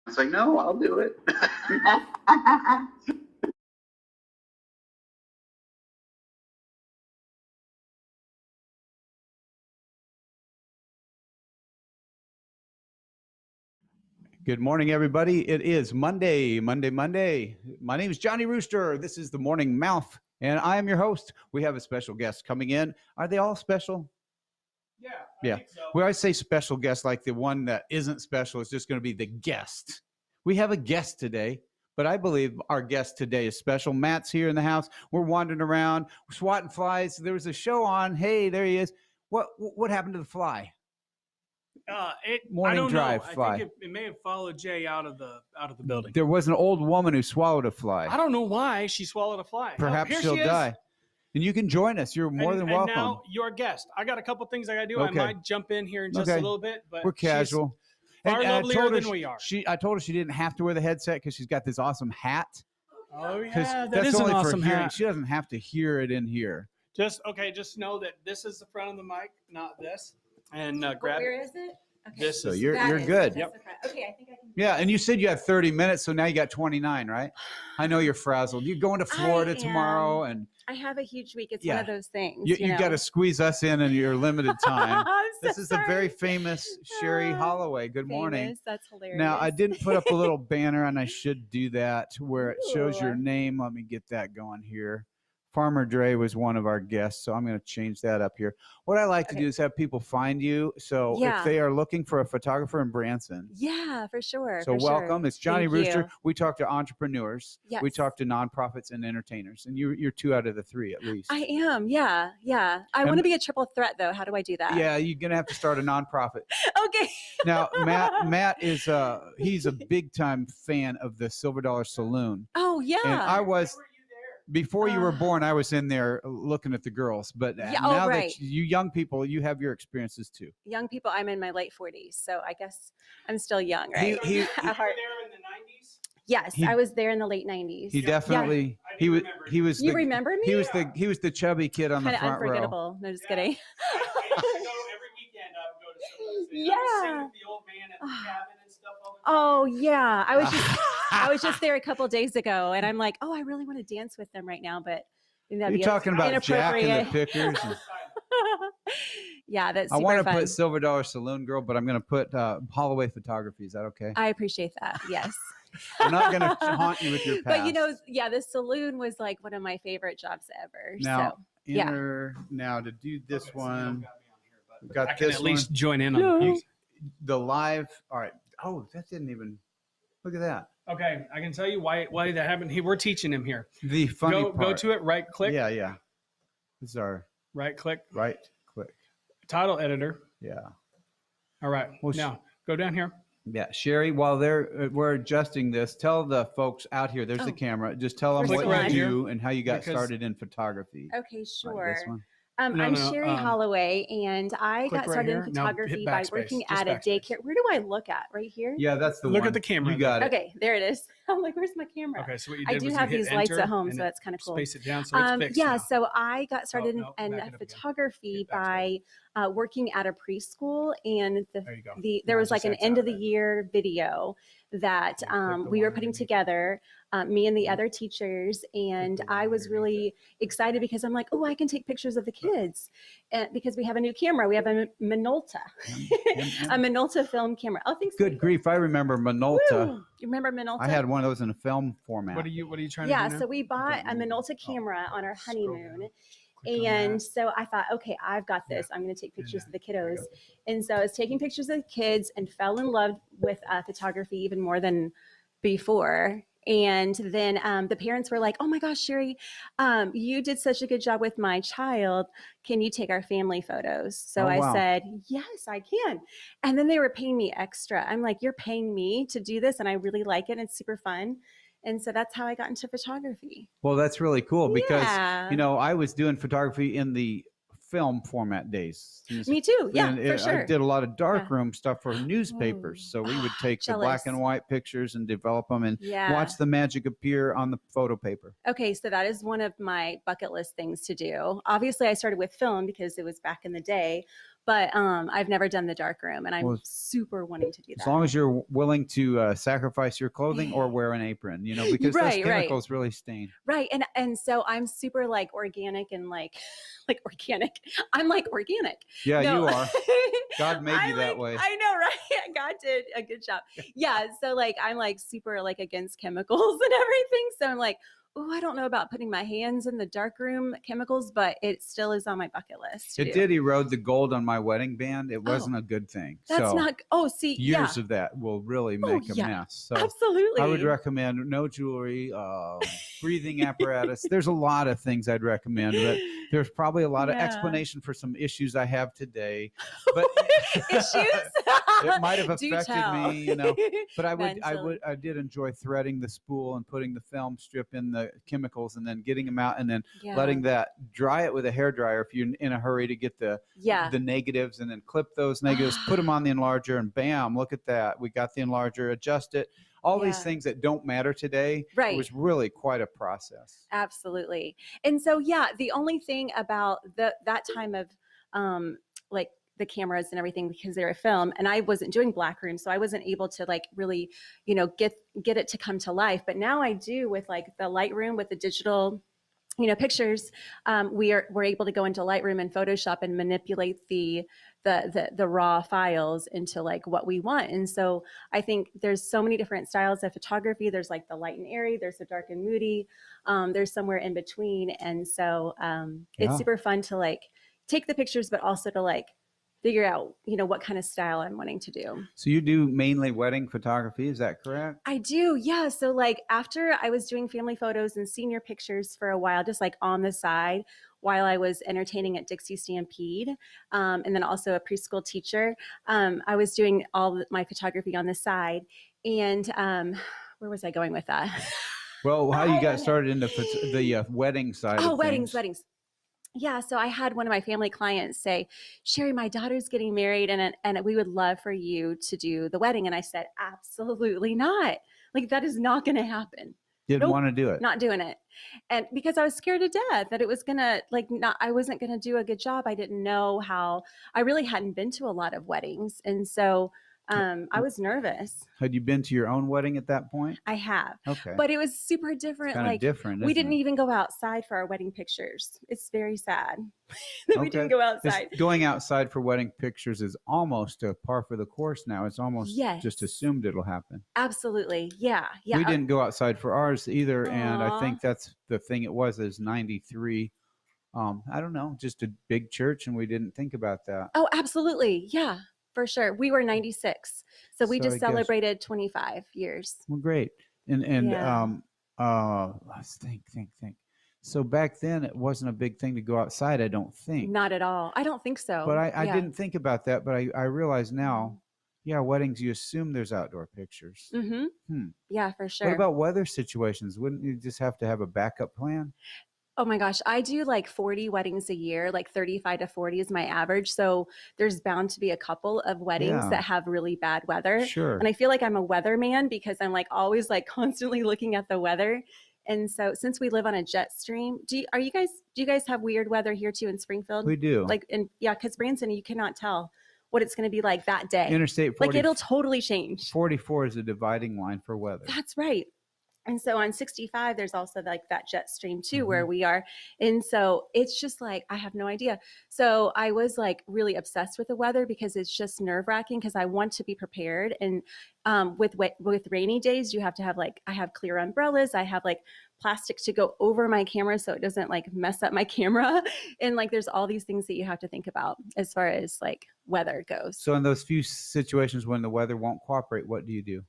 It's like, no, I'll do it. Good morning, everybody. It is Monday. My name is Johnny Rooster. This is the Morning Mouth, and I am your host. We have a special guest coming in. Are they all special? I think so. We always say special guest, like the one that isn't special is just going to be the guest. We have a guest today, but I believe our guest today is special. Matt's here in the house. We're wandering around, swatting flies. There was a show on. Hey, there he is. What happened to the fly? Morning drive fly. I think it may have followed Jay out of the building. There was an old woman who swallowed a fly. I don't know why she swallowed a fly. Perhaps she'll die. And you can join us. You're more than welcome. And now you're a guest. I got a couple things I got to do. Okay. I might jump in here in just a little bit, but we're casual. Far lovelier than we are. I told her she didn't have to wear the headset because she's got this awesome hat. Oh yeah, that is an awesome hat. She doesn't have to hear it in here. Just know that this is the front of the mic, not this. And grab. Where is it? Okay. So you're good. Yep. Okay, I think I can. Yeah, and you said you had 30 minutes, so now you got 29, right? I know you're frazzled. You're going to Florida tomorrow, and I have a huge week. It's one of those things. You got to squeeze us in your limited time. This is the very sorry. famous Sheri Holloway. Good morning. That's hilarious. Now, I didn't put up a little banner, and I should do that where it shows your name. Let me get that going here. Farmer Dre was one of our guests, so I'm going to change that up here. What I like to do is have people find you. So if they are looking for a photographer in Branson. Yeah, for sure. So welcome. It's Johnny Rooster. We talk to entrepreneurs. Yes. We talk to nonprofits and entertainers. And you're 2 out of the 3 at least. I am. Yeah. I want to be a triple threat, though. How do I do that? Yeah, you're going to have to start a nonprofit. Okay. Now, Matt is he's a big time fan of the Silver Dollar Saloon. Oh, yeah. And I was... Before you were born, I was in there looking at the girls. But now that you young people, you have your experiences too. Young people, I'm in my late 40s, so I guess I'm still young, right? You were there in the 90s? Yes, I was there in the late 90s. He definitely he was. You remember me? He was the chubby kid on the front row. Kind of unforgettable. No, just kidding. I used to go every weekend. I would go to Silver Dollar. Yeah. I would sing with the old man at the cabin and stuff all the time. Oh yeah, I was just there a couple days ago, and I'm like, oh, I really want to dance with them right now, but you're talking about Jack and the Pickers. Yeah, that's. I want to put Silver Dollar Saloon Girl, but I'm going to put Holloway Photography. Is that okay? I appreciate that. Yes. I'm not going to haunt you with your past. But the saloon was like one of my favorite jobs ever. Now, now to do this one, we've got I can this at least one. join in on the live. All right. Oh, that didn't even. Look at that. Okay, I can tell you why that happened. We're teaching him here. The funny part. Go to it. Right click. Yeah. This is our right click. Right click. Title editor. Yeah. All right. Well, now go down here. Yeah, Sheri. While we're adjusting this, tell the folks out here. There's the camera. Just tell them what you do and how you got started in photography. Okay, sure. Right, this one. I'm Sheri Holloway, and I got started in photography by working at a daycare. Where do I look at? Right here? Yeah, that's the one. Look at the camera. You got it. Okay, there it is. I'm like, where's my camera? Okay, so what you did I do have these lights at home, so that's kind of cool. Space it down so it's fixed yeah, now. so I got started in photography by working at a preschool, and there was like an end of the year video that we were putting together, me and the other teachers, and I was really excited because I'm like, oh, I can take pictures of the kids, and because we have a new camera. We have a Minolta, a Minolta film camera. Oh, thanks. Good grief, I remember Minolta. Woo! You remember Minolta? I had one of those in a film format. What are you trying to do? Yeah, so we bought a Minolta camera on our honeymoon. And so I thought, okay, I've got this. I'm going to take pictures of the kiddos. And so I was taking pictures of the kids and fell in love with photography even more than before. And then the parents were like, oh my gosh, Sheri, you did such a good job with my child. Can you take our family photos? So I said, yes, I can. And then they were paying me extra. I'm like, you're paying me to do this, and I really like it. And it's super fun. And so that's how I got into photography. Well, that's really cool because, Yeah. I was doing photography in the film format days. Me too. Yeah, And for sure. I did a lot of Yeah. darkroom stuff for newspapers. Ooh. So we would take the Jealous. black and white pictures and develop them and Yeah. watch the magic appear on the photo paper. Okay, so that is one of my bucket list things to do. Obviously, I started with film because it was back in the day, but I've never done the darkroom, and I'm Well, super wanting to do that. As long as you're willing to sacrifice your clothing or wear an apron, because those chemicals really stain. Right, and so I'm super like organic and like organic. I'm like organic. Yeah, No. you are. God made you that way. I know, right? God did a good job. Yeah, so like I'm like super like against chemicals and everything. So I'm like, oh, I don't know about putting my hands in the darkroom chemicals, but it still is on my bucket list. It did erode the gold on my wedding band. It wasn't a good thing. That's so not. Oh, see, years of that will really make a mess. So absolutely. I would recommend no jewelry, breathing apparatus. There's a lot of things I'd recommend, but there's probably a lot of explanation for some issues I have today. But issues? It might have affected me, But I did enjoy threading the spool and putting the film strip in the chemicals and then getting them out and then letting that dry it with a hairdryer if you're in a hurry to get the negatives, and then clip those negatives, put them on the enlarger, and bam, look at that. We got the enlarger, adjust it. All these things that don't matter today. Right. It was really quite a process. Absolutely. And so, the only thing about that time of like the cameras and everything, because they're a film and I wasn't doing black room, so I wasn't able to like really, get it to come to life. But now I do with like the Lightroom with the digital, pictures. We're able to go into Lightroom and Photoshop and manipulate the raw files into like what we want. And so I think there's so many different styles of photography. There's like the light and airy, there's the dark and moody, there's somewhere in between. And so it's super fun to like take the pictures, but also to like figure out, what kind of style I'm wanting to do. So you do mainly wedding photography, is that correct? I do, yeah. So like after I was doing family photos and senior pictures for a while, just like on the side while I was entertaining at Dixie Stampede, and then also a preschool teacher, I was doing all my photography on the side. And where was I going with that? Well, how you got started into the wedding side of weddings. Yeah, so I had one of my family clients say, Sheri, my daughter's getting married and we would love for you to do the wedding. And I said, absolutely not. Like, that is not going to happen. Didn't want to do it. Not doing it. And because I was scared to death that it was going to I wasn't going to do a good job. I didn't know how. I really hadn't been to a lot of weddings. And so I was nervous. Had you been to your own wedding at that point? I have. Okay. But it was super different. Kind of different. We didn't even go outside for our wedding pictures. It's very sad that we didn't go outside. Going outside for wedding pictures is almost a par for the course now. It's almost just assumed it'll happen. Absolutely. Yeah. We didn't go outside for ours either. And I think that's the thing. It was 93. I don't know, just a big church, and we didn't think about that. Oh, absolutely. Yeah. For sure. We were 96. So we just celebrated 25 years. Well, great. And let's think. So back then it wasn't a big thing to go outside, I don't think. Not at all. I don't think so. But I didn't think about that, but I realize now, weddings, you assume there's outdoor pictures. Mm-hmm. Yeah, for sure. What about weather situations? Wouldn't you just have to have a backup plan? Oh my gosh, I do like 40 weddings a year, like 35 to 40 is my average. So there's bound to be a couple of weddings that have really bad weather. Sure. And I feel like I'm a weatherman because I'm like always like constantly looking at the weather. And so since we live on a jet stream, do you guys have weird weather here too in Springfield? We do. Because Branson, you cannot tell what it's going to be like that day. Interstate 40, it'll totally change. 44 is a dividing line for weather. That's right. And so on 65, there's also like that jet stream too, where we are. And so it's just like, I have no idea. So I was like really obsessed with the weather because it's just nerve wracking because I want to be prepared. And with rainy days, you have to have I have clear umbrellas. I have like plastic to go over my camera so it doesn't like mess up my camera. And like, there's all these things that you have to think about as far as like weather goes. So in those few situations when the weather won't cooperate, what do you do?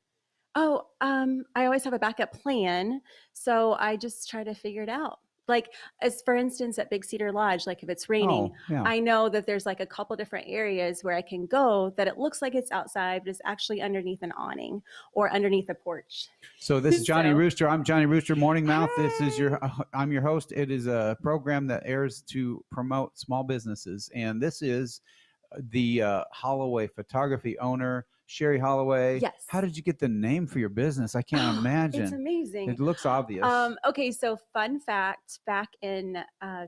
Oh, I always have a backup plan. So I just try to figure it out. like, as for instance, at Big Cedar Lodge, like if it's raining, Oh, yeah. I know that there's like a couple different areas where I can go that it looks like it's outside, but it's actually underneath an awning or underneath a porch. So this is Johnny So- Rooster. I'm Johnny Rooster, Morning Mouth. This is Hi. I'm your host. It is a program that airs to promote small businesses, and this is the Holloway photography owner, Sheri Holloway. Yes. How did you get the name for your business? I can't imagine. It's amazing. It looks obvious. Okay, so fun fact, back in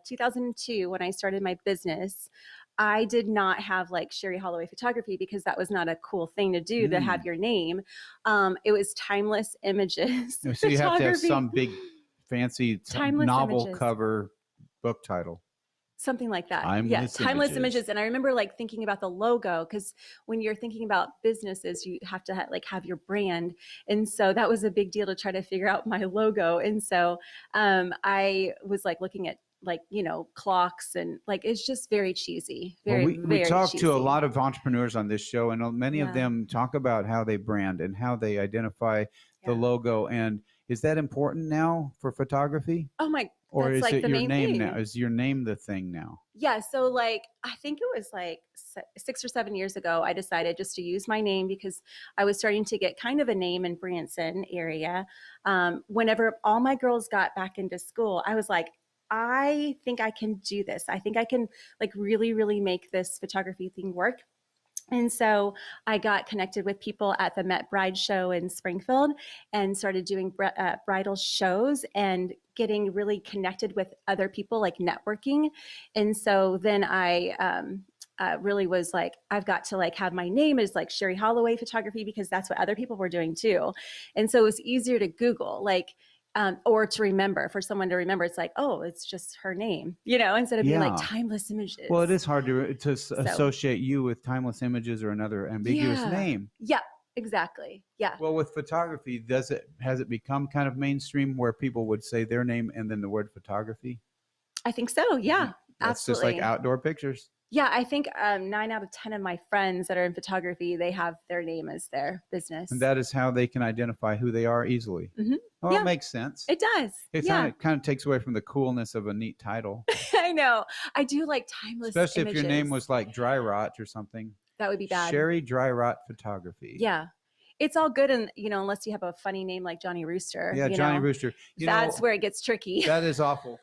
2002, when I started my business, I did not have like Sheri Holloway photography because that was not a cool thing to do to have your name. It was Timeless Images. So you have to have photography. some big fancy Timeless novel Images. cover book title. Something like that. Timeless Timeless Images. Images. And I remember like thinking about the logo, because when you're thinking about businesses, you have to have your brand. And so that was a big deal to try to figure out my logo. And so I was like looking at like, clocks, and like, it's just very cheesy. Very, we talk cheesy. to a lot of entrepreneurs on this show, and many of Yeah. them talk about how they brand and how they identify the Yeah. logo. And is that important now for photography? Oh my, Or that's is like it the your main name thing. now? Is your name the thing now? Yeah. So like, I think it was like 6 or 7 years ago, I decided just to use my name because I was starting to get kind of a name in Branson area. Whenever all my girls got back into school, I was like, I think I can do this. I think I can like really, really make this photography thing work. And so I got connected with people at the Met Bride Show in Springfield and started doing bridal shows and getting really connected with other people, like networking. And so then I really was like, I've got to like have my name as like Sheri Holloway photography, because that's what other people were doing too. And so it was easier to Google, like, or to remember, for someone to remember. It's like, oh, it's just her name, instead of being like Yeah. Timeless Images. Well, it is hard to associate you with Timeless Images or another ambiguous Yeah. name. Yeah, exactly. Yeah. Well, with photography, has it become kind of mainstream where people would say their name and then the word photography? I think so. Yeah, That's absolutely. just like outdoor pictures. Yeah, I think 9 out of 10 of my friends that are in photography, they have their name as their business. And that is how they can identify who they are easily. Mhm. Well, Yeah. it makes sense. It does. It Yeah, kind of takes away from the coolness of a neat title, I know. I do like Timeless especially Images. if your name was like Dry Rot or something. That would be bad. Sheri Dry Rot Photography. Yeah. It's all good, and unless you have a funny name like Johnny Rooster. Yeah, Johnny Rooster. That's where it gets tricky. That is awful.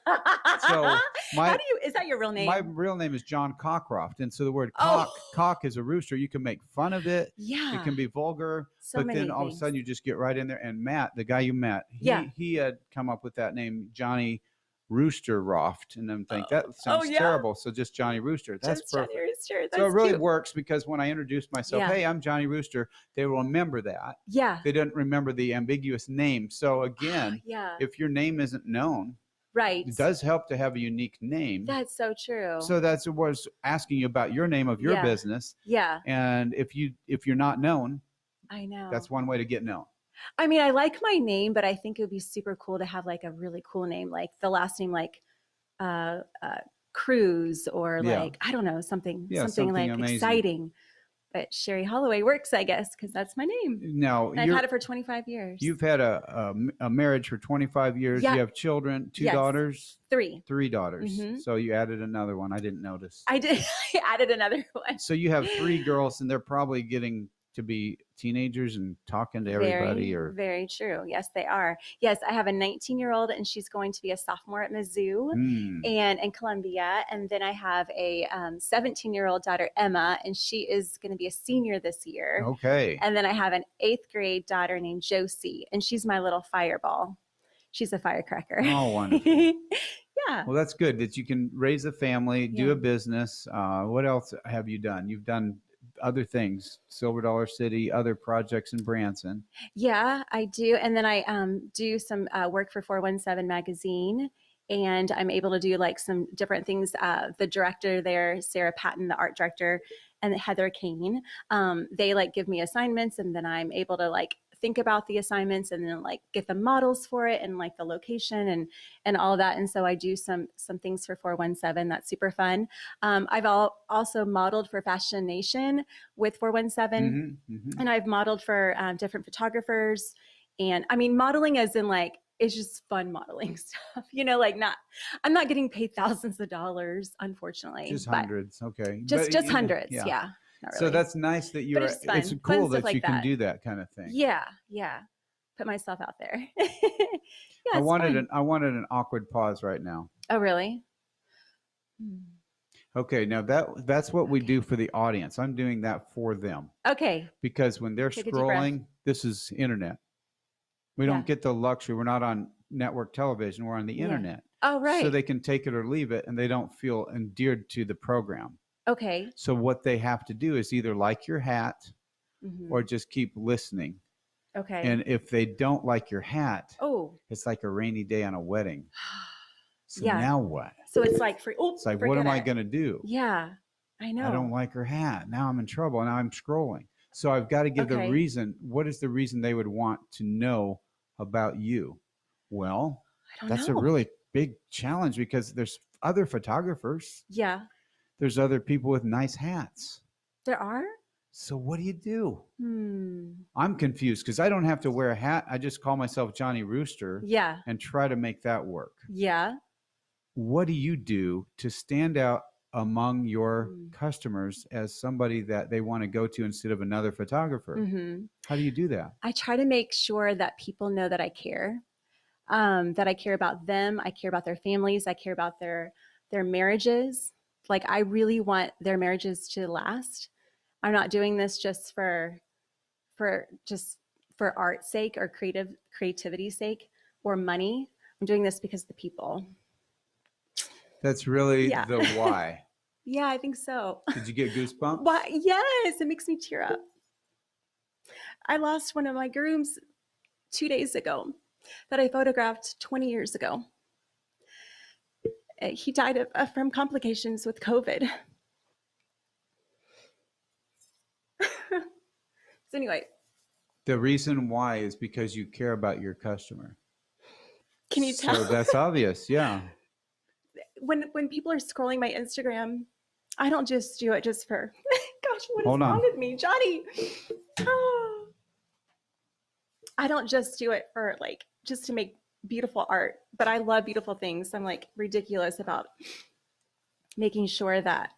So is that your real name? my real name is John Cockcroft, and so the word Oh. cock is a rooster. You can make fun of it. Yeah. It can be vulgar, So but many then all of a things. sudden you just get right in there. And Matt, the guy you met, he had come up with that name, Johnny Rooster Roft, and I'm thinking that sounds yeah. terrible. So just Johnny Rooster. That's Just perfect. Johnny Rooster. That's So it really cute. works, because when I introduce myself, Yeah. hey, I'm Johnny Rooster, they will remember that. Yeah. They don't remember the ambiguous name. So again, Yeah. if your name isn't known, Right. it does help to have a unique name. That's so true. So that's what I was asking you about your name of your Yeah. business. Yeah. And if you're not known, I know. that's one way to get known. I mean, I like my name, but I think it would be super cool to have like a really cool name, like the last name, like Cruz, or Yeah. like, I don't know, something something like amazing. exciting. But Sheri Holloway works, I guess, because that's my name. Now, And I've had it for 25 years. you've had a marriage for 25 years. Yeah. You have children, 2 Yes. daughters, 3. 3 daughters. Mhm. So you added another one. I didn't notice. I did. I added another one. So you have 3 girls, and they're probably getting to be teenagers and talking to everybody. Very, very true. Yes, they are. Yes, I have a 19-year-old, and she's going to be a sophomore at Mizzou. And in Columbia. And then I have a 17-year-old daughter, Emma, and she is going to be a senior this year. Okay. And then I have an 8th grade daughter named Josie, and she's my little fireball. She's a firecracker. Oh, wonderful. Yeah. Well, that's good that you can raise a family, do Yeah. a business. What else have you done? You've done other things, Silver Dollar City, other projects in Branson. Yeah, I do. And then I do some work for 417 magazine, and I'm able to do like some different things. The director there, Sarah Patton, the art director, and Heather Kane, they like give me assignments, and then I'm able to like think about the assignments and then like get the models for it and like the location and all of that. And so I do some things for 417. That's super fun. I've also modeled for Fashion Nation with 417. Mm-hmm, mm-hmm. And I've modeled for different photographers. And I mean, modeling as in like it's just fun modeling stuff, like I'm not getting paid thousands of dollars, unfortunately. Just but hundreds. Okay. Just But, hundreds. yeah. Yeah. Not So really. that's nice that But you're, it's just fun. it's Fun cool stuff that like you can that. do that kind of thing. Yeah. Yeah. Put myself out there. Yeah. I It's fun. I wanted an awkward pause right now. Oh, really? Okay. Now that's what we do for the audience. I'm doing that for them Okay. because when they're Take a deep breath. scrolling, this is internet. We Yeah. don't get the luxury. We're not on network television. We're on the Yeah. internet. Oh, right. So they can take it or leave it and they don't feel endeared to the program. Okay. So what they have to do is either like your hat or just keep listening. Okay. And if they don't like your hat, oh, it's like a rainy day on a wedding. So Yeah. now what? so it's like free. Oh, It's like, what am I going to do? Yeah, I know. I don't like her hat. Now I'm in trouble. Now I'm scrolling. So I've got to give the Okay. reason. What is the reason they would want to know about you? Well, I don't that's know. a really big challenge because there's other photographers. Yeah, There's other people with nice hats. there are. So what do? Hmm. I'm confused because I don't have to wear a hat. I just call myself Johnny Rooster Yeah. and try to make that work. Yeah. What do you do to stand out among your Mm. customers as somebody that they want to go to instead of another photographer? Mm-hmm. How do you do that? I try to make sure that people know that I care, that I care about them. I care about their families. I care about their marriages. Like, I really want their marriages to last. I'm not doing this just for art's sake or creativity's sake or money. I'm doing this because of the people. That's really Yeah. the why. Yeah, I think so. Did you get goosebumps? Why? Yes, it makes me tear up. I lost one of my grooms 2 days ago that I photographed 20 years ago. He died from complications with COVID. So anyway, The reason why is because you care about your customer. can you tell? So that's obvious. Yeah. when people are scrolling my Instagram, I don't just do it just for, gosh, what Hold is wrong on. with me, Johnny? Oh. I don't just do it for just to make beautiful art, but I love beautiful things. I'm ridiculous about making sure that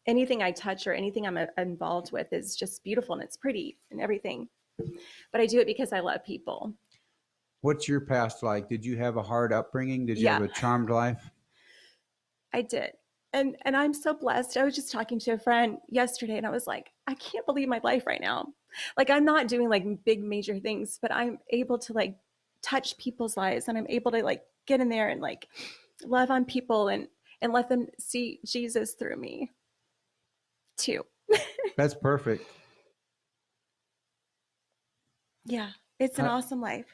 anything I touch or anything I'm involved with is just beautiful and it's pretty and everything. But I do it because I love people. What's your past like? Did you have a hard upbringing? Did you Yeah. have a charmed life? I did. And I'm so blessed. I was just talking to a friend yesterday and I was like, I can't believe my life right now. I'm not doing big major things, but I'm able to touch people's lives and I'm able to get in there and love on people and let them see Jesus through me too. That's perfect. Yeah, it's an awesome life.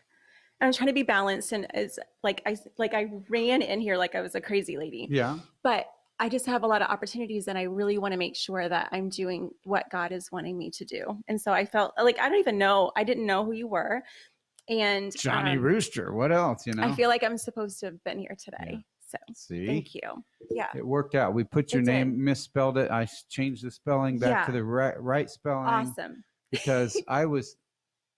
And I'm trying to be balanced and as I ran in here like I was a crazy lady. Yeah. But I just have a lot of opportunities and I really want to make sure that I'm doing what God is wanting me to do. And so I felt I didn't know who you were. And Johnny Rooster. What else? I feel like I'm supposed to have been here today. Yeah. So See? thank you. Yeah. It worked out. We put your It name, did. misspelled it. I changed the spelling back to Yeah. the right spelling. Awesome. Because I was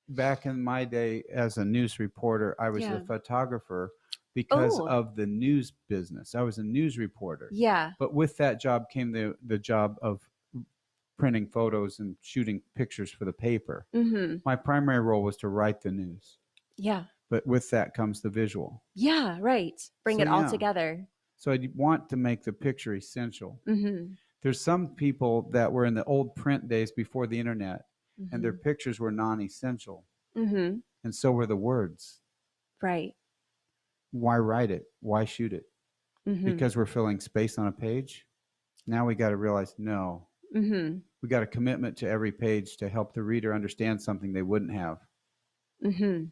back in my day as a news reporter, I was Yeah. a photographer because Oh. of the news business. I was a news reporter. Yeah. But with that job came the job of printing photos and shooting pictures for the paper. Mm-hmm. My primary role was to write the news. Yeah. But with that comes the visual. Yeah. Right. Bring So, it all yeah. together. So I want to make the picture essential. Mm-hmm. There's some people that were in the old print days before the internet, and their pictures were non-essential. Mm-hmm. And so were the words. Right. Why write it? Why shoot it? Mm-hmm. Because we're filling space on a page? Now we got to realize, no. Mm-hmm. We got a commitment to every page to help the reader understand something they wouldn't have. Mm-hmm.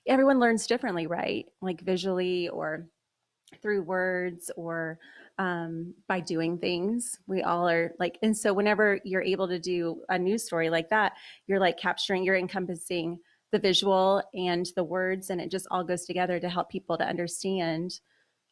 Everyone learns differently, right? Visually or through words or by doing things. We all are and so whenever you're able to do a news story like that, you're capturing, you're encompassing the visual and the words, and it just all goes together to help people to understand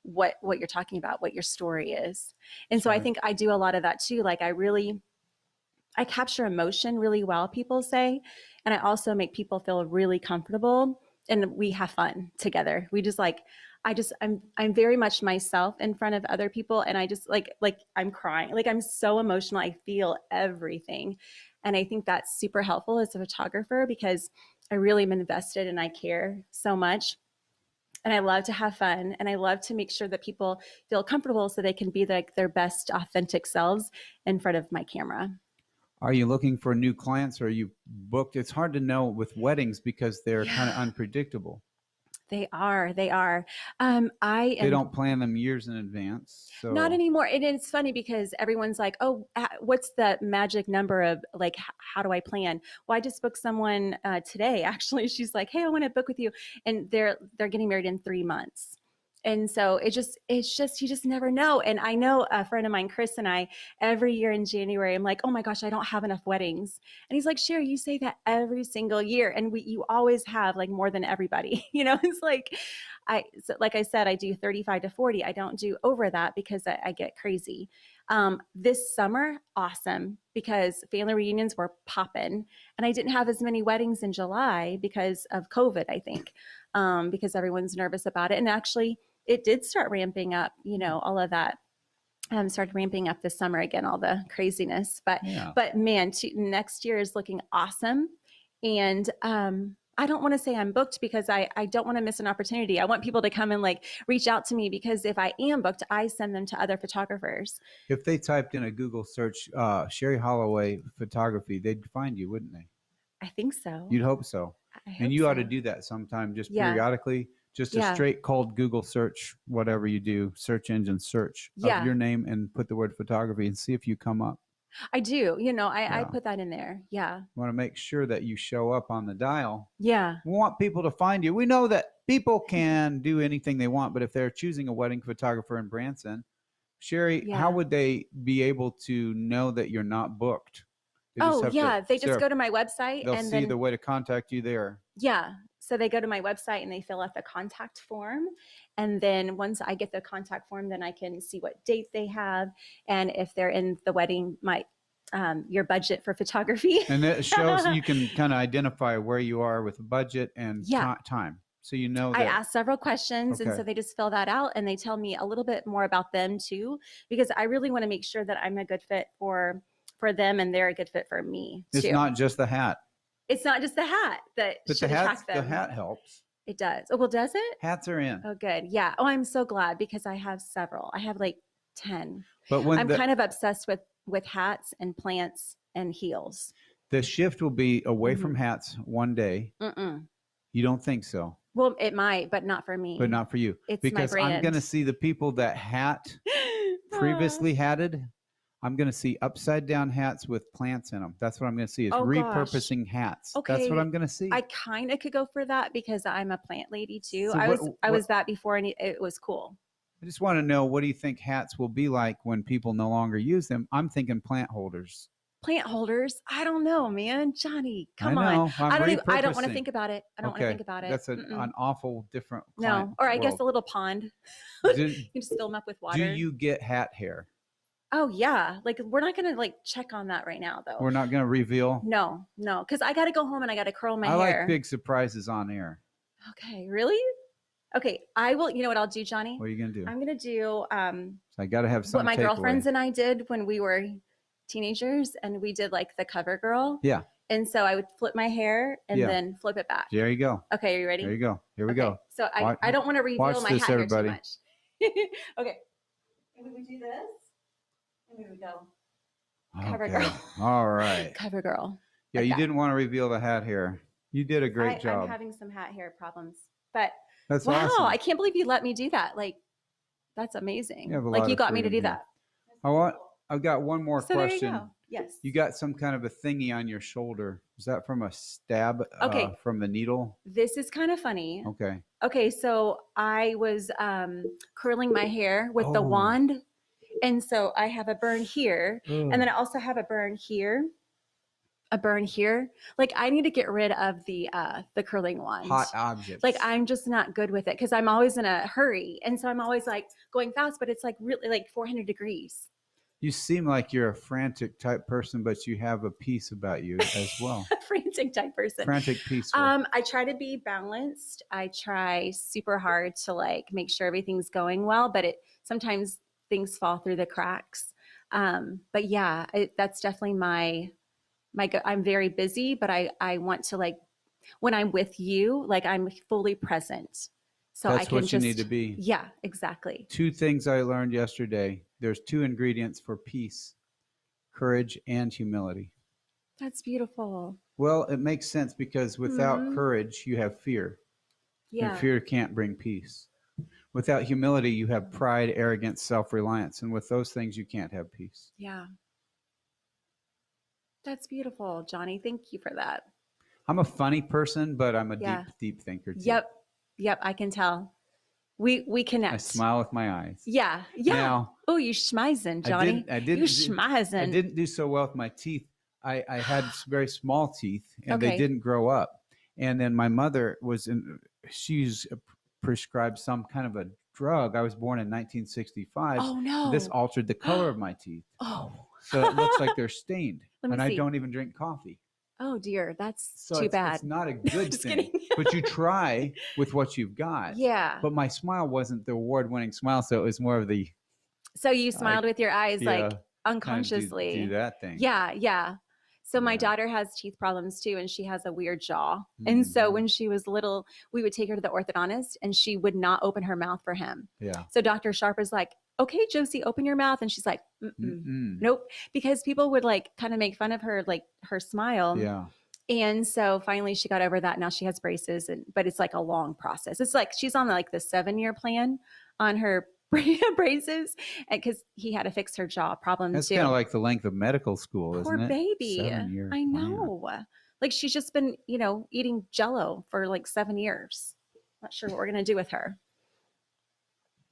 what you're talking about, what your story is. And so I think I do a lot of that too. I capture emotion really well, people say, and I also make people feel really comfortable and we have fun together. We just like, I'm very much myself in front of other people. And I just like I'm crying. Like I'm so emotional. I feel everything. And I think that's super helpful as a photographer because I really am invested and I care so much. And I love to have fun and I love to make sure that people feel comfortable so they can be like their best authentic selves in front of my camera. Are you looking for new clients or are you booked? It's hard to know with weddings because they're kind of unpredictable. They are. They are. They don't plan them years in advance. So Not anymore. And it's funny because everyone's like, oh, what's the magic number of like, how do I plan? Well, I just booked someone today. Actually, she's like, hey, I want to book with you. And they're getting married in 3 months. And so it's just, you just never know. And I know a friend of mine, Chris, and I, every year in January, I'm like, oh my gosh, I don't have enough weddings. And he's like, Sheri, you say that every single year. And you always have like more than everybody, it's like, like I said, I do 35 to 40. I don't do over that because I get crazy. This summer, awesome, because family reunions were popping and I didn't have as many weddings in July because of COVID, I think, because everyone's nervous about it. And actually, it did start ramping up, all of that started ramping up this summer again, all the craziness. But man, next year is looking awesome. And I don't want to say I'm booked because I don't want to miss an opportunity. I want people to come and like reach out to me because if I am booked, I send them to other photographers. If they typed in a Google search, Sheri Holloway photography, they'd find you, wouldn't they? I think so. You'd hope so. And you ought to do that sometime, just periodically. Just a straight cold Google search, whatever you do, search engine search of your name and put the word photography and see if you come up. I do. I put that in there. Yeah. You want to make sure that you show up on the dial. Yeah. We want people to find you. We know that people can do anything they want, but if they're choosing a wedding photographer in Branson, Sheri, how would they be able to know that you're not booked? They just go to my website. They'll see the way to contact you there. Yeah. So they go to my website and they fill out the contact form. And then once I get the contact form, then I can see what date they have. And if they're in the wedding, your budget for photography. And it shows you can kind of identify where you are with budget and time. So I ask several questions. And so they just fill that out and they tell me a little bit more about them too, because I really want to make sure that I'm a good fit for them and they're a good fit for me too. It's not just the hat. It's not just the hat that should attract them. The hat helps. It does. Oh, well, does it? Hats are in. Oh, good. Yeah. Oh, I'm so glad because I have several. I have like 10. But I'm kind of obsessed with hats and plants and heels. The shift will be away from hats one day. You don't think so? Well, it might, but not for me. But not for you. It's because my brand. I'm going to see the people that previously hatted. I'm going to see upside down hats with plants in them. That's what I'm going to see is repurposing hats. Okay. That's what I'm going to see. I kind of could go for that because I'm a plant lady too. So I was that before and it was cool. I just want to know, what do you think hats will be like when people no longer use them? I'm thinking plant holders. Plant holders? I don't know, man. Johnny, come on. I don't want to think about it. I don't want to think about it. That's an awful different No. Or I guess a little pond. You can just fill them up with water. Do you get hat hair? Oh yeah. Like we're not going to check on that right now though. We're not going to reveal? No. Cause I got to go home and I got to curl my hair. I like big surprises on air. Okay. Really? Okay. I will, you know what I'll do, Johnny? What are you going to do? I'm going to do, so I got to have some what my girlfriends and I did when we were teenagers and we did like the cover girl. Yeah. And so I would flip my hair and then flip it back. There you go. Okay. Are you ready? There you go. Here we go. So I don't want to reveal my hat hair too much. Okay. And we would do this. And we would go cover girl. All right. Cover girl. Yeah, you didn't want to reveal the hat hair. You did a great job. I'm having some hat hair problems, but that's wow, awesome. I can't believe you let me do that. Like, that's amazing. You got me to do that. I've got one more question. There you go. Yes. You got some kind of a thingy on your shoulder. Is that from a stab from the needle? This is kind of funny. Okay. Okay, so I was curling my hair with the wand. And so I have a burn here. And then I also have a burn here. Like I need to get rid of the curling wand. Hot objects. Like I'm just not good with it because I'm always in a hurry. And so I'm always like going fast, but it's like really like 400 degrees. You seem like you're a frantic type person, but you have a peace about you as well. Frantic type person. Frantic, peaceful. I try to be balanced. I try super hard to like make sure everything's going well, but sometimes things fall through the cracks. But yeah, that's definitely I'm very busy, but I want to like, when I'm with you, like I'm fully present. So That's I can what you need to be. Yeah, exactly. 2 things I learned yesterday. There's 2 ingredients for peace: courage and humility. That's beautiful. Well, it makes sense because without Mhm. courage, you have fear. Yeah. And fear can't bring peace. Without humility, you have pride, arrogance, self-reliance. And with those things, you can't have peace. Yeah. That's beautiful, Johnny. Thank you for that. I'm a funny person, but I'm a Yeah. deep thinker too. Yep. I can tell. We connect. I smile with my eyes. Yeah. Now, oh, you schmizing, Johnny. I You schmizing. I didn't do so well with my teeth. I had very small teeth, and Okay. they didn't grow up. And then my mother she's prescribed some kind of a drug. I was born in 1965. Oh no. This altered the color of my teeth. Oh. So it looks like they're stained. Let me And see. I don't even drink coffee. Oh dear, that's So too bad. It's not a good Just thing. kidding. But you try with what you've got. Yeah. But my smile wasn't the award-winning smile, so it was more of the So you smiled with your eyes like kind of unconsciously. do that thing. Yeah. So my Yeah. daughter has teeth problems too, and she has a weird jaw. And so Mhm. when she was little, we would take her to the orthodontist, and she would not open her mouth for him. Yeah. So Dr. Sharp is like, "Okay, Josie, open your mouth," and she's like, "Nope," because people would like kind of make fun of her, like her smile. Yeah. And so finally she got over that. Now she has braces, but it's like a long process. It's like she's on like the 7-year plan on her braces, because he had to fix her jaw problem That's too. kind of like the length of medical school, Poor isn't it? baby. 7-year I plan. know. Like she's just been, eating Jello for like 7 years. Not sure what we're gonna do with her.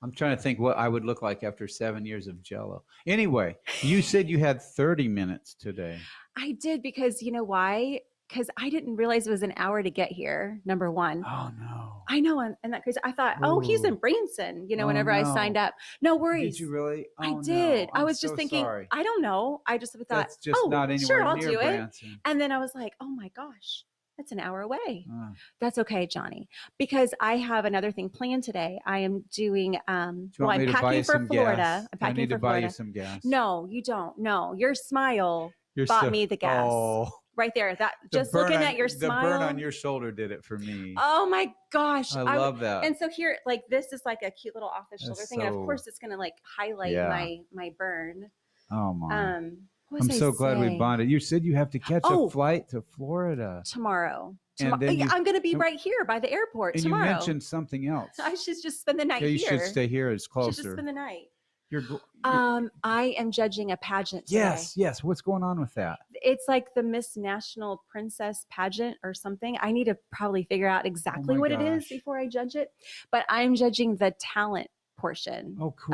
I'm trying to think what I would look like after 7 years of Jello. Anyway, you said you had 30 minutes today. I did, because you know why? Because I didn't realize it was an hour to get here. Number one. Oh no. I know, and that crazy. I thought, oh, he's in Ooh. Branson. Oh, whenever I no. signed up. No worries. Did you really? Oh, I did. No. I I'm was just so thinking, sorry. I don't know. I just thought, That's just oh, not anywhere sure, I'll near do it. Branson. And then I was like, oh my gosh, that's an hour away. Uh, That's okay, Johnny, because I have another thing planned today. I am doing, do you well, want me I'm to buy packing you for some Florida. gas? I'm I packing need for to buy Florida. you some gas. No, you don't. No, your smile You're bought me the gas. Oh, Right there. That the just burn looking on- at your smile. The burn on your shoulder did it for me. Oh my gosh. I love that. And so here, like this is like a cute little off the shoulder That's thing. And of so- course it's gonna like highlight Yeah. my burn. Oh my. What I'm was I so glad we saying? bonded. You said you have to catch Oh. a flight to Florida. Tomorrow. And then you- I'm gonna be right here by the airport And tomorrow. you mentioned something else. I should just spend the night Yeah, you here. should stay here. It's Should closer. just spend the night. You're I am judging a pageant today. yes. What's going on with that? It's like the Miss National Princess pageant or something. I need to probably figure out exactly my what it is gosh. before I judge it. But I'm judging the talent portion Oh, cool.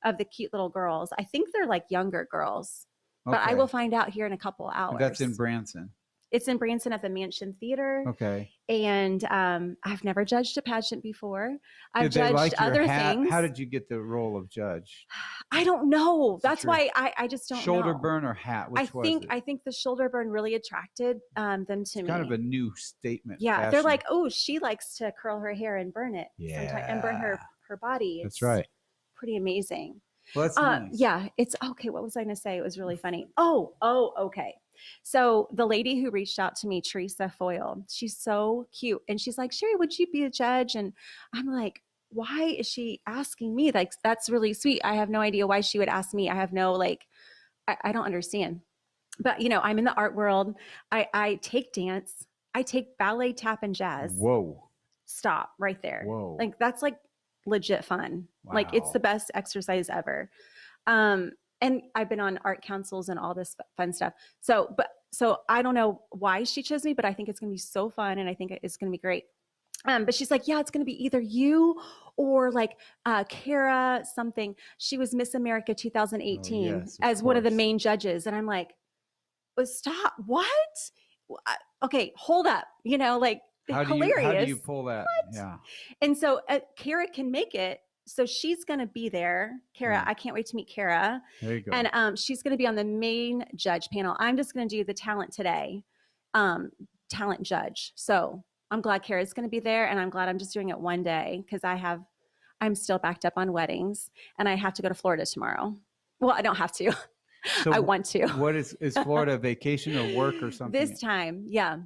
of the cute little girls. I think they're like younger girls, but I Okay. will find out here in a couple hours. That's in Branson. It's in Branson at the Mansion Theater. Okay. And I've never judged a pageant before. I've Did they judged like your other hat? things. How did you get the role of judge? I don't know. Is it That's your why I just don't Shoulder know. burn or hat? Which I was think it? I think the shoulder burn really attracted them to It's me. kind of a new statement. Yeah, they're fashion. like, oh, she likes to curl her hair and burn it sometime, and burn her body. That's It's right. pretty amazing. Well, that's nice. Yeah, it's okay. What was I going to say? It was really funny. Oh, okay. So the lady who reached out to me, Teresa Foyle, she's so cute. And she's like, Sheri, would you be a judge? And I'm like, why is she asking me? Like, that's really sweet. I have no idea why she would ask me. I have no, like, I don't understand. But, I'm in the art world. I take dance. I take ballet, tap, and jazz. Whoa. Stop right there. Whoa. Like, that's like legit fun. Like, it's Wow. the best exercise ever. And I've been on art councils and all this fun stuff. So I don't know why she chose me, but I think it's going to be so fun. And I think it's going to be great. But she's like, yeah, it's going to be either you or like Kara something. She was Miss America 2018 yes, of as one of the course. main judges. And I'm like, oh, stop. What? Okay, hold up. Like, How do hilarious. you pull that? What? Yeah. And so Kara can make it. so she's going to be there. Kara, Right. I can't wait to meet Kara. There you go. And she's going to be on the main judge panel. I'm just going to do the talent today, talent judge. So I'm glad Kara's going to be there, and I'm glad I'm just doing it one day because I'm still backed up on weddings, and I have to go to Florida tomorrow. Well, I don't have to. So I want to. What is Florida vacation or work or something? This time, yeah.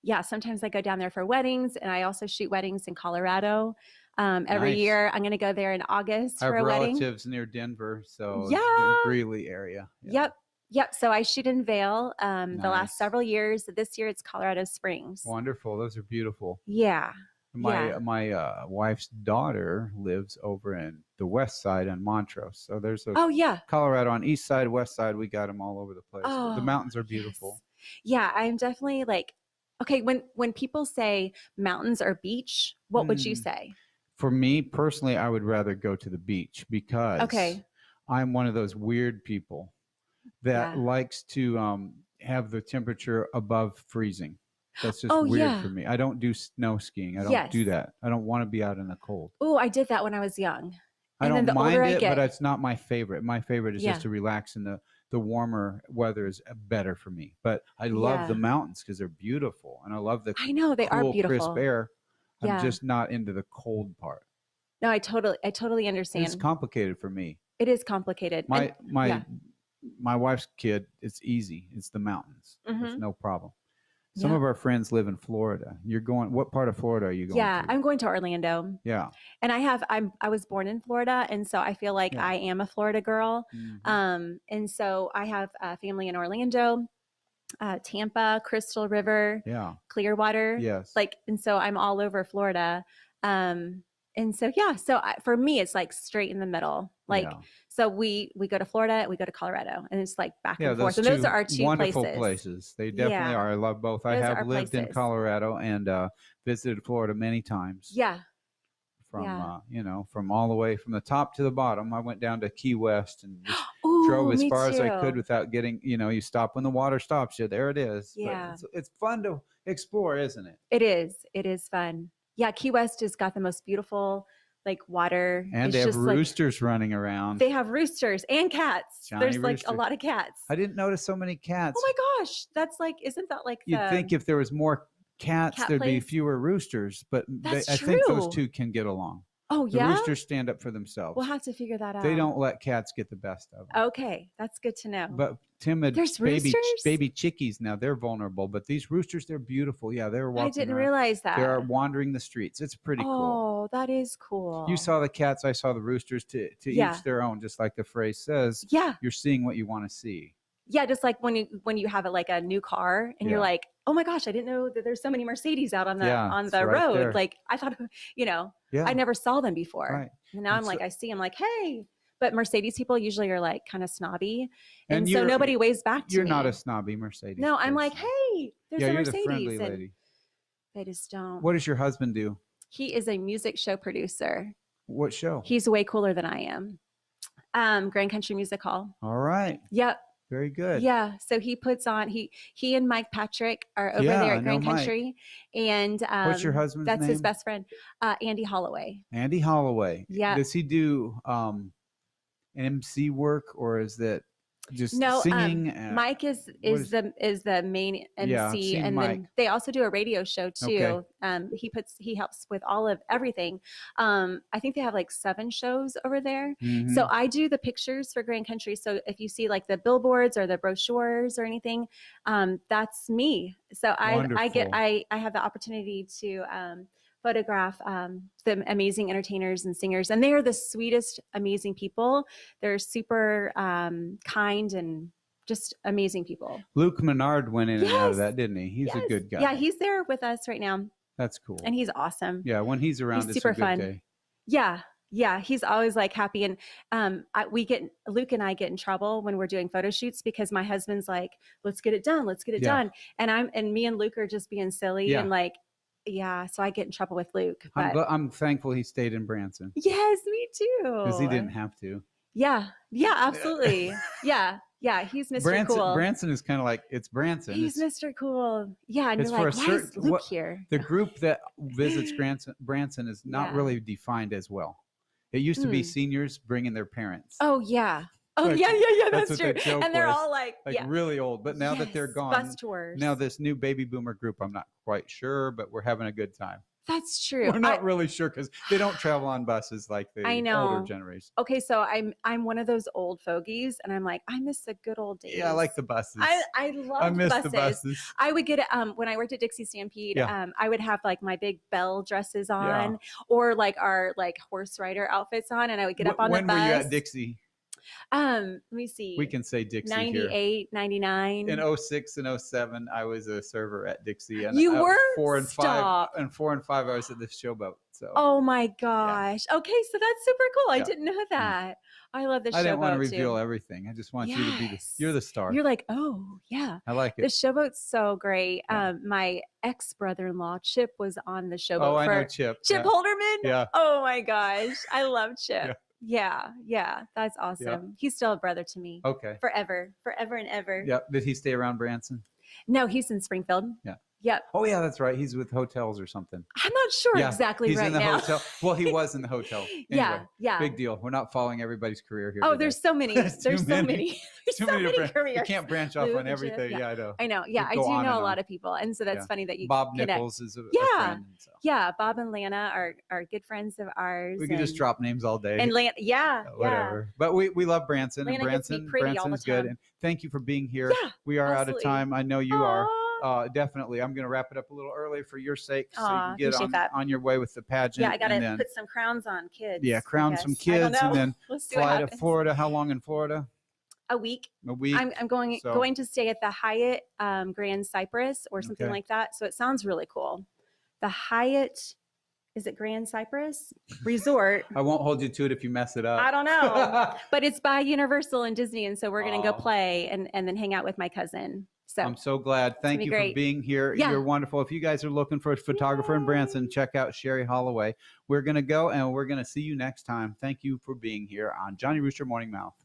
Yeah, sometimes I go down there for weddings, and I also shoot weddings in Colorado. Every Nice. year, I'm going to go there in August I have for a wedding. relatives near Denver, so Yeah. in Greeley area. Yeah. Yep. So I shoot in Vail the Nice. last several years. This year, it's Colorado Springs. Wonderful. Those are beautiful. Yeah. My wife's daughter lives over in the west side on Montrose. So there's those Oh, yeah. Colorado on east side, west side. We got them all over the place. Oh, the mountains are beautiful. Yes. Yeah, I'm definitely like, okay, when people say mountains or beach, what would you say? For me personally, I would rather go to the beach because I'm one of those weird people that likes to have the temperature above freezing. That's just weird for me. I don't do snow skiing. I don't do that. I don't want to be out in the cold. Oh, I did that when I was young. I don't mind it, but it's not my favorite. My favorite is just to relax in the warmer weather is better for me. But I love the mountains because they're beautiful, and I love the they are beautiful, crisp air. I'm just not into the cold part. No, I totally understand. It's complicated for me. It is complicated. My wife's kid, it's easy. It's the mountains. It's no problem. Some Yeah. of our friends live in Florida. You're going, what part of Florida are you going Yeah, to? I'm going to Orlando. Yeah. And I was born in Florida, and so I feel like I am a Florida girl. And so I have a family in Orlando, Tampa, Crystal River, Clearwater. Yes. And so I'm all over Florida. And so, for me, it's like straight in the middle. So we go to Florida, we go to Colorado, and it's like back and forth. And those are our two wonderful places. They definitely are. I love both. I have lived in Colorado and visited Florida many times. Yeah. From all the way from the top to the bottom. I went down to Key West and just drove as far as I could without getting, you stop when the water stops you. There it is. Yeah. But it's fun to explore, isn't it? It is. It is fun. Yeah. Key West has got the most beautiful water. And they have roosters running around. They have roosters and cats. Johnny There's Rooster. a lot of cats. I didn't notice so many cats. Oh my gosh. That's isn't that You'd think if there was more cats, there'd be fewer roosters, but I think those two can get along. Oh, The yeah? roosters stand up for themselves. We'll have to figure that out. They don't let cats get the best of them. Okay. That's good to know. But timid baby chickies now, they're vulnerable. But these roosters, they're beautiful. Yeah, they're walking I didn't around. realize that. They're wandering the streets. It's pretty cool. Oh, that is cool. You saw the cats. I saw the roosters. To each their own, just like the phrase says. Yeah. You're seeing what you want to see. Yeah, just like when you have a new car and you're like, oh my gosh, I didn't know that there's so many Mercedes out on the road. There. Like I thought, I never saw them before. Right. And now I see them like, hey. But Mercedes people usually are kind of snobby, and so nobody waves back to me. You're not a snobby Mercedes. No, I'm like, hey, there's a Mercedes. You're the friendly lady. They just don't. What does your husband do? He is a music show producer. What show? He's way cooler than I am. Grand Country Music Hall. All right. Yep. Very good. Yeah. So he puts on, he and Mike Patrick are over there at Grand Country. And what's your husband's name? That's his best friend, Andy Holloway. Andy Holloway. Yeah. Does he do MC work, or is that just singing? Mike is the main MC, and Mike. then they also do a radio show too. Okay. He helps with all of everything. I think they have 7 shows over there. Mm-hmm. So I do the pictures for Grand Country. So if you see the billboards or the brochures or anything, that's me. So I have the opportunity to photograph the amazing entertainers and singers, and they are the sweetest, amazing people. They're super kind and just amazing people. Luke Menard went in and out of that, didn't he? He's a good guy. Yeah, he's there with us right now. That's cool. And he's awesome. Yeah, when he's around, it's super a good fun. day. Yeah, he's always happy, and Luke and I get in trouble when we're doing photo shoots because my husband's like, "Let's get it done, done," and me and Luke are just being silly and so I get in trouble with Luke. But I'm thankful he stayed in Branson. Yes, me too. Because he didn't have to. Yeah, absolutely. Yeah, he's Mr. Cool. Branson is kind of it's Branson. He's Mr. Cool. Yeah, and you're like, why is Luke here? The group that visits Branson is not really defined as well. It used to be seniors bringing their parents. Oh yeah. Oh Like, yeah. that's That's what the true. joke And they're was. all like Really old. But now that they're Yes, gone, bus tours. now this new baby boomer group, I'm not quite sure, but we're having a good time. That's true. We're not really sure because they don't travel on buses like the older generation. Okay, so I'm one of those old fogies, and I'm like, I miss the good old days. Yeah, I like the buses. I love miss buses. the buses. I would get when I worked at Dixie Stampede. I would have like my big bell dresses on, or like our like horse rider outfits on, and I would get up on the bus. When were you at Dixie? Let me see. We can say Dixie 98, 99. In 06 and 07, I was a server at Dixie. And you were? 4 and 5. Stop. And 4 and 5, I was at the showboat. So. Oh my gosh. Yeah. Okay, so that's super cool. I didn't know that. I love the showboat. I didn't want to reveal everything. I just want you to be you're the star. You're like, oh yeah. I like it. The showboat's so great. My ex-brother-in-law, Chip, was on the showboat. Oh, I know Chip. Chip Holderman? Yeah. Oh my gosh. I love Chip. Yeah, that's awesome. Yeah. He's still a brother to me. Okay. Forever and ever. Yeah. Did he stay around Branson? No, he's in Springfield. Yeah. Yep. Oh yeah, that's right. He's with hotels or something. I'm not sure exactly he's right in the now. hotel. Well, he was in the hotel. Anyway, yeah. Big deal. We're not following everybody's career here. Oh, today. there's so many. There's so many. There's so many careers. You can't branch off on everything. Yeah, I know. I know. Yeah, I do know a lot of people, and so that's funny that you. Bob connect. Nichols is a friend. So. Yeah. Bob and Lana are good friends of ours. We can just drop names all day. And Lana, whatever. But we love Branson. Lana And Branson's good. And thank you for being here. Yeah, we are out of time. I know you are. Definitely. I'm going to wrap it up a little early for your sake so you can get on your way with the pageant. Yeah, I got to put some crowns on kids. Yeah, crown some kids and then fly to Florida. How long in Florida? A week. A week. I'm going to stay at the Hyatt Grand Cypress or something like that. So it sounds really cool. The Hyatt, is it Grand Cypress Resort? I won't hold you to it if you mess it up. I don't know. But it's by Universal and Disney. And so we're going to go play and then hang out with my cousin. So I'm so glad. Thank you for being here. Yeah. You're wonderful. If you guys are looking for a photographer in Branson, check out Sheri Holloway. We're going to go and we're going to see you next time. Thank you for being here on Johnny Rooster Morning Mouth.